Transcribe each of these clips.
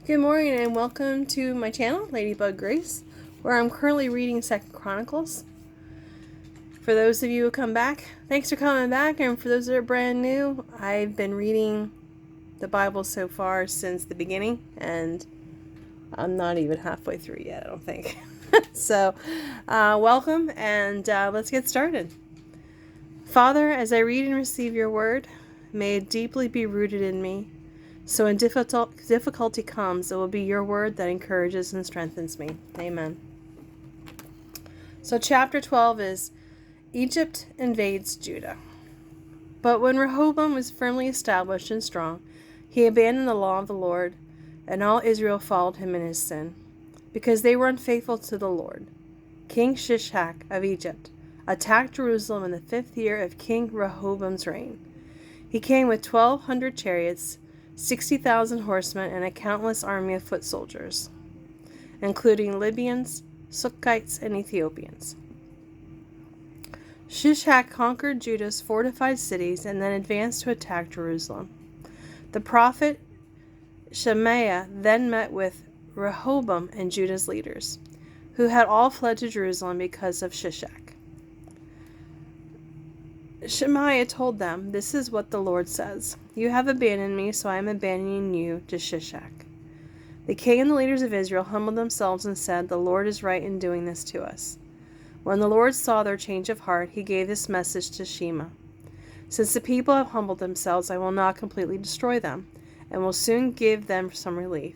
Good morning and welcome to my channel, Ladybug Grace, where I'm currently reading 2nd Chronicles. For those of you who come back, thanks for coming back, and for those that are brand new, I've been reading the Bible so far since the beginning, and I'm not even halfway through yet, I don't think. So, welcome, and let's get started. Father, as I read and receive your word, may it deeply be rooted in me. So when difficulty comes, it will be your word that encourages and strengthens me. Amen. So chapter 12 is Egypt invades Judah. But when Rehoboam was firmly established and strong, he abandoned the law of the Lord, and all Israel followed him in his sin, because they were unfaithful to the Lord. King Shishak of Egypt attacked Jerusalem in the 5th year of King Rehoboam's reign. He came with 1,200 chariots, 60,000 horsemen, and a countless army of foot soldiers, including Libyans, Sukkites, and Ethiopians. Shishak conquered Judah's fortified cities and then advanced to attack Jerusalem. The prophet Shemaiah then met with Rehoboam and Judah's leaders, who had all fled to Jerusalem because of Shishak. Shemaiah told them, "This is what the Lord says. You have abandoned me, so I am abandoning you to Shishak." The king and the leaders of Israel humbled themselves and said, "The Lord is right in doing this to us." When the Lord saw their change of heart, he gave this message to Shema: "Since the people have humbled themselves, I will not completely destroy them, and will soon give them some relief.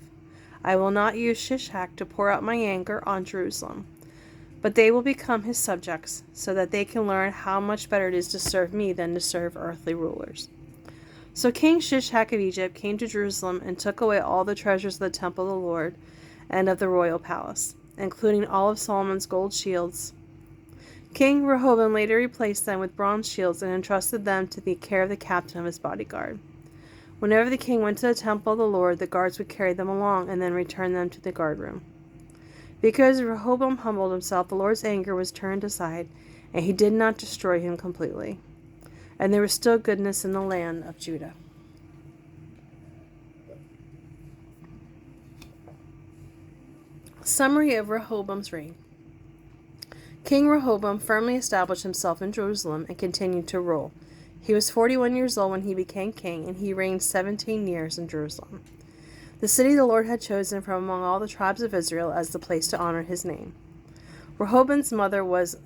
I will not use Shishak to pour out my anger on Jerusalem, but they will become his subjects, so that they can learn how much better it is to serve me than to serve earthly rulers." So King Shishak of Egypt came to Jerusalem and took away all the treasures of the temple of the Lord and of the royal palace, including all of Solomon's gold shields. King Rehoboam later replaced them with bronze shields and entrusted them to the care of the captain of his bodyguard. Whenever the king went to the temple of the Lord, the guards would carry them along and then return them to the guardroom. Because Rehoboam humbled himself, the Lord's anger was turned aside, and he did not destroy him completely. And there was still goodness in the land of Judah. Summary of Rehoboam's reign. King Rehoboam firmly established himself in Jerusalem and continued to rule. He was 41 years old when he became king, and he reigned 17 years in Jerusalem, the city the Lord had chosen from among all the tribes of Israel as the place to honor his name. Rehoboam's mother was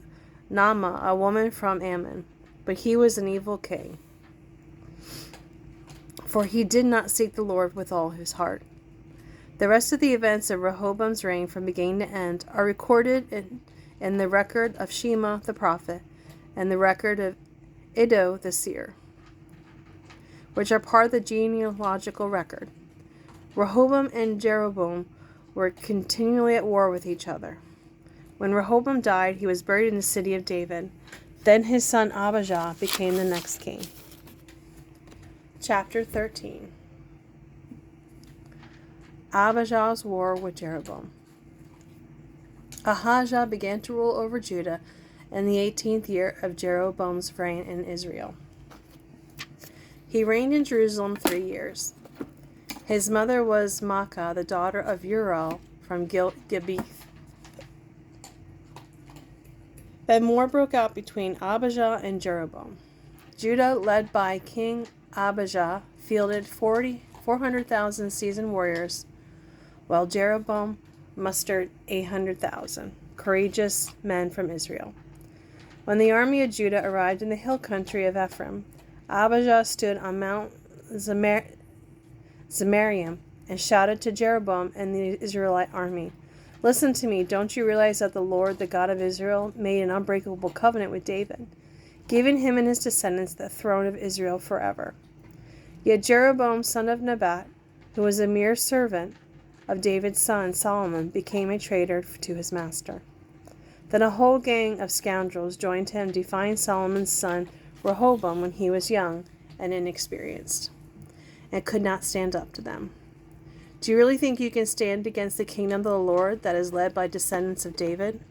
Naamah, a woman from Ammon, but he was an evil king, for he did not seek the Lord with all his heart. The rest of the events of Rehoboam's reign from beginning to end are recorded in the record of Shema the prophet and the record of Iddo the seer, which are part of the genealogical record. Rehoboam and Jeroboam were continually at war with each other. When Rehoboam died, he was buried in the city of David. Then his son Abijah became the next king. Chapter 13. Abijah's war with Jeroboam. Abijah began to rule over Judah in the 18th year of Jeroboam's reign in Israel. He reigned in Jerusalem 3 years. His mother was Maacah, the daughter of Uriel from Gibeath. Then war broke out between Abijah and Jeroboam. Judah, led by King Abijah, fielded 400,000 seasoned warriors, while Jeroboam mustered 800,000 courageous men from Israel. When the army of Judah arrived in the hill country of Ephraim, Abijah stood on Mount Zemarium and shouted to Jeroboam and the Israelite army, "Listen to me, don't you realize that the Lord, the God of Israel, made an unbreakable covenant with David, giving him and his descendants the throne of Israel forever? Yet Jeroboam, son of Nebat, who was a mere servant of David's son Solomon, became a traitor to his master." Then a whole gang of scoundrels joined him, defying Solomon's son Rehoboam when he was young and inexperienced, and could not stand up to them. Do you really think you can stand against the kingdom of the Lord that is led by descendants of David?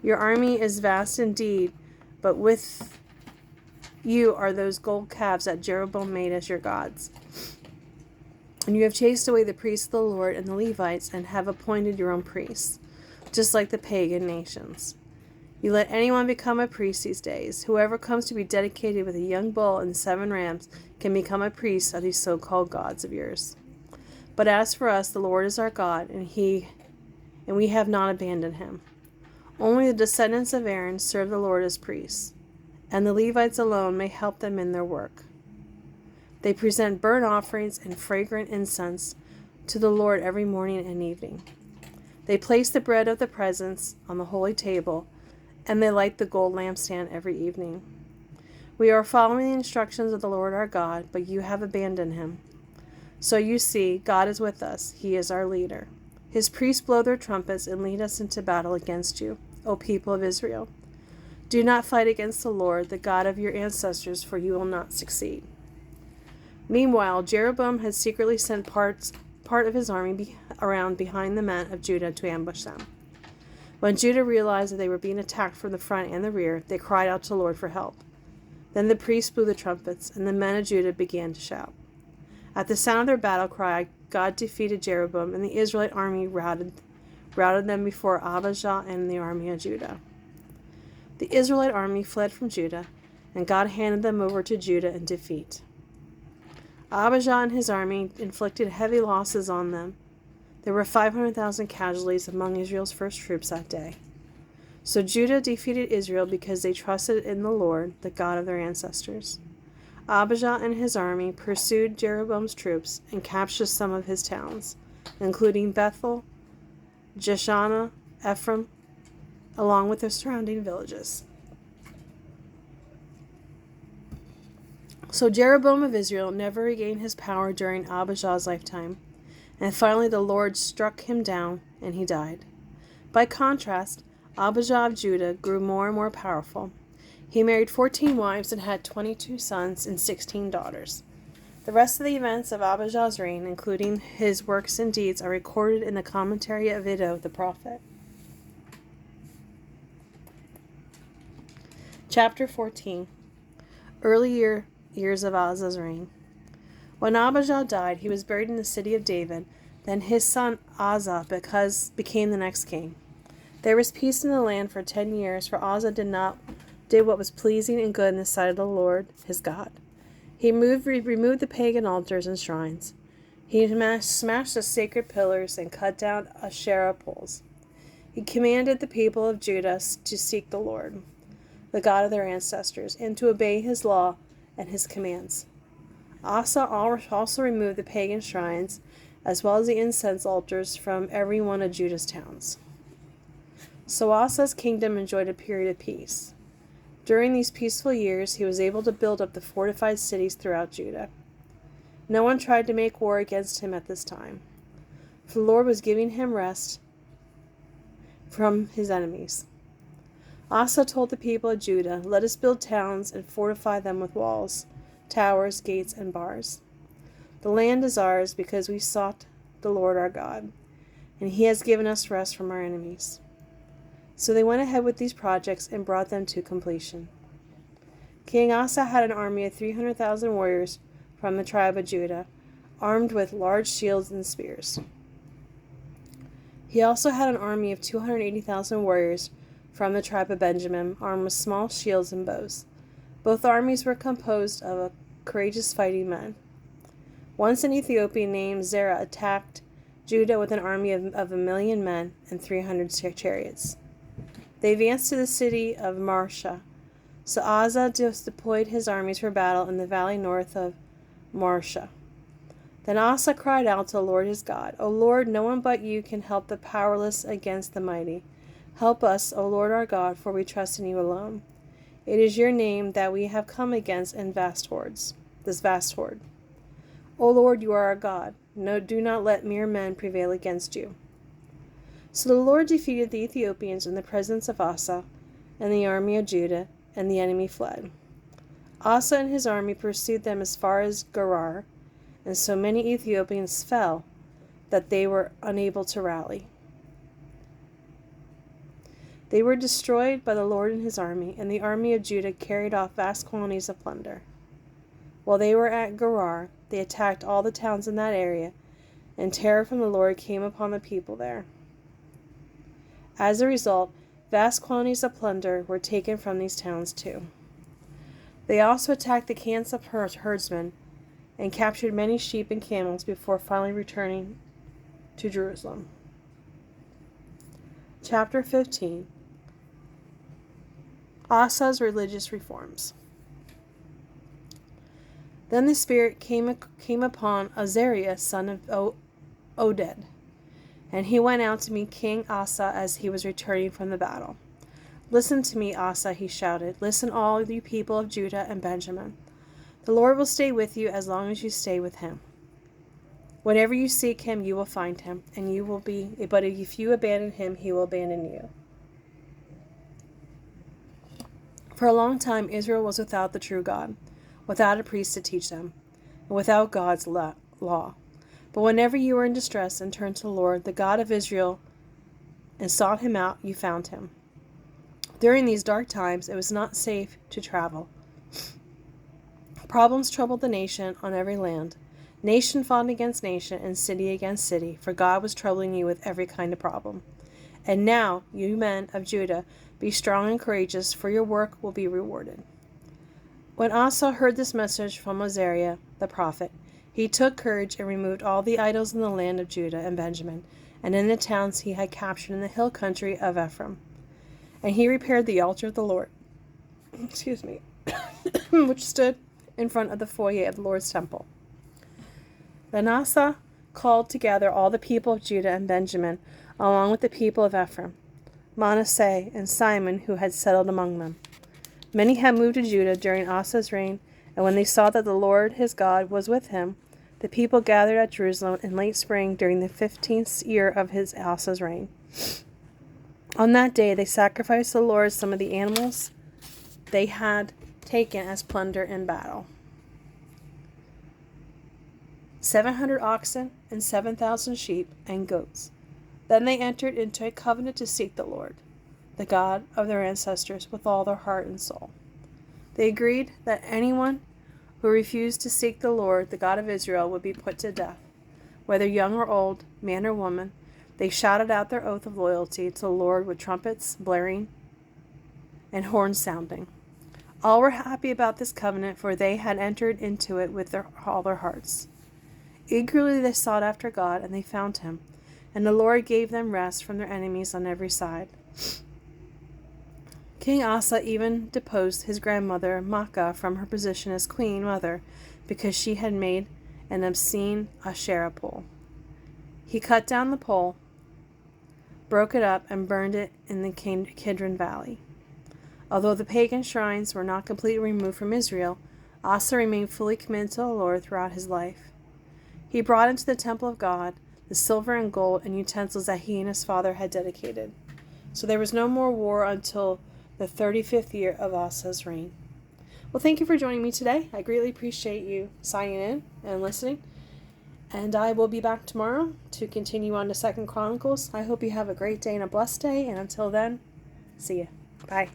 Your army is vast indeed, but with you are those gold calves that Jeroboam made as your gods. And you have chased away the priests of the Lord and the Levites, and have appointed your own priests, just like the pagan nations. You let anyone become a priest these days. Whoever comes to be dedicated with a young bull and 7 rams can become a priest of these so-called gods of yours. But as for us, the Lord is our God, and we have not abandoned him. Only the descendants of Aaron serve the Lord as priests, and the Levites alone may help them in their work. They present burnt offerings and fragrant incense to the Lord every morning and evening. They place the bread of the presence on the holy table, and they light the gold lampstand every evening. We are following the instructions of the Lord our God, but you have abandoned him. So you see, God is with us. He is our leader. His priests blow their trumpets and lead us into battle against you, O people of Israel. Do not fight against the Lord, the God of your ancestors, for you will not succeed. Meanwhile, Jeroboam had secretly sent part of his army around behind the men of Judah to ambush them. When Judah realized that they were being attacked from the front and the rear, they cried out to the Lord for help. Then the priests blew the trumpets, and the men of Judah began to shout. At the sound of their battle cry, God defeated Jeroboam, and the Israelite army routed them before Abijah and the army of Judah. The Israelite army fled from Judah, and God handed them over to Judah in defeat. Abijah and his army inflicted heavy losses on them. There were 500,000 casualties among Israel's first troops that day. So Judah defeated Israel because they trusted in the Lord, the God of their ancestors. Abijah and his army pursued Jeroboam's troops and captured some of his towns, including Bethel, Jeshanah, Ephraim, along with their surrounding villages. So Jeroboam of Israel never regained his power during Abijah's lifetime, and finally the Lord struck him down, and he died. By contrast, Abijah of Judah grew more and more powerful. He married 14 wives and had 22 sons and 16 daughters. The rest of the events of Abijah's reign, including his works and deeds, are recorded in the commentary of Iddo the prophet. Chapter 14. Early years of Asa's reign. When Abijah died, he was buried in the city of David. Then his son Asa became the next king. There was peace in the land for 10 years, for Asa did what was pleasing and good in the sight of the Lord his God. He removed the pagan altars and shrines. He smashed the sacred pillars and cut down Asherah poles. He commanded the people of Judah to seek the Lord, the God of their ancestors, and to obey his law and his commands. Asa also removed the pagan shrines, as well as the incense altars, from every one of Judah's towns. So Asa's kingdom enjoyed a period of peace. During these peaceful years, he was able to build up the fortified cities throughout Judah. No one tried to make war against him at this time, for the Lord was giving him rest from his enemies. Asa told the people of Judah, "Let us build towns and fortify them with walls, towers, gates, and bars. The land is ours because we sought the Lord our God, and he has given us rest from our enemies." So they went ahead with these projects and brought them to completion. King Asa had an army of 300,000 warriors from the tribe of Judah, armed with large shields and spears. He also had an army of 280,000 warriors from the tribe of Benjamin, armed with small shields and bows. Both armies were composed of courageous fighting men. Once an Ethiopian named Zerah attacked Judah with an army of 1,000,000 men and 300 chariots. They advanced to the city of Marsha. So Asa deployed his armies for battle in the valley north of Marsha. Then Asa cried out to the Lord his God, "O Lord, no one but you can help the powerless against the mighty. Help us, O Lord our God, for we trust in you alone. It is your name that we have come against in this vast horde. O Lord, you are our God. No, do not let mere men prevail against you." So the Lord defeated the Ethiopians in the presence of Asa and the army of Judah, and the enemy fled. Asa and his army pursued them as far as Gerar, and so many Ethiopians fell that they were unable to rally. They were destroyed by the Lord and his army, and the army of Judah carried off vast quantities of plunder. While they were at Gerar, they attacked all the towns in that area, and terror from the Lord came upon the people there. As a result, vast quantities of plunder were taken from these towns too. They also attacked the camps of herdsmen and captured many sheep and camels before finally returning to Jerusalem. Chapter 15. Asa's religious reforms. Then the Spirit came upon Azariah, son of Oded, and he went out to meet King Asa as he was returning from the battle. "Listen to me, Asa," he shouted. "Listen, all you people of Judah and Benjamin. The Lord will stay with you as long as you stay with him. Whenever you seek him, you will find him, but if you abandon him, he will abandon you." For a long time, Israel was without the true God, without a priest to teach them, and without God's law. But whenever you were in distress and turned to the Lord, the God of Israel, and sought him out, you found him. During these dark times, it was not safe to travel. Problems troubled the nation on every land. Nation fought against nation and city against city, for God was troubling you with every kind of problem. And now, you men of Judah, be strong and courageous, for your work will be rewarded. When Asa heard this message from Azariah the prophet, he took courage and removed all the idols in the land of Judah and Benjamin, and in the towns he had captured in the hill country of Ephraim. And he repaired the altar of the Lord, which stood in front of the foyer of the Lord's temple. Then Asa called together all the people of Judah and Benjamin, along with the people of Ephraim, Manasseh, and Simon, who had settled among them. Many had moved to Judah during Asa's reign, and when they saw that the Lord his God was with him, the people gathered at Jerusalem in late spring during the 15th year of Asa's reign. On that day they sacrificed to the Lord some of the animals they had taken as plunder in battle. 700 oxen and 7,000 sheep and goats. Then they entered into a covenant to seek the Lord, the God of their ancestors, with all their heart and soul. They agreed that anyone who refused to seek the Lord, the God of Israel, would be put to death, whether young or old, man or woman. They shouted out their oath of loyalty to the Lord with trumpets blaring and horns sounding. All were happy about this covenant, for they had entered into it with all their hearts. Eagerly they sought after God, and they found him, and the Lord gave them rest from their enemies on every side. King Asa even deposed his grandmother Maacah from her position as queen mother because she had made an obscene Asherah pole. He cut down the pole, broke it up, and burned it in the Kidron Valley. Although the pagan shrines were not completely removed from Israel, Asa remained fully committed to the Lord throughout his life. He brought into the temple of God the silver and gold and utensils that he and his father had dedicated. So there was no more war until the 35th year of Asa's reign. Well, thank you for joining me today. I greatly appreciate you signing in and listening. And I will be back tomorrow to continue on to 2 Chronicles. I hope you have a great day and a blessed day. And until then, see ya. Bye.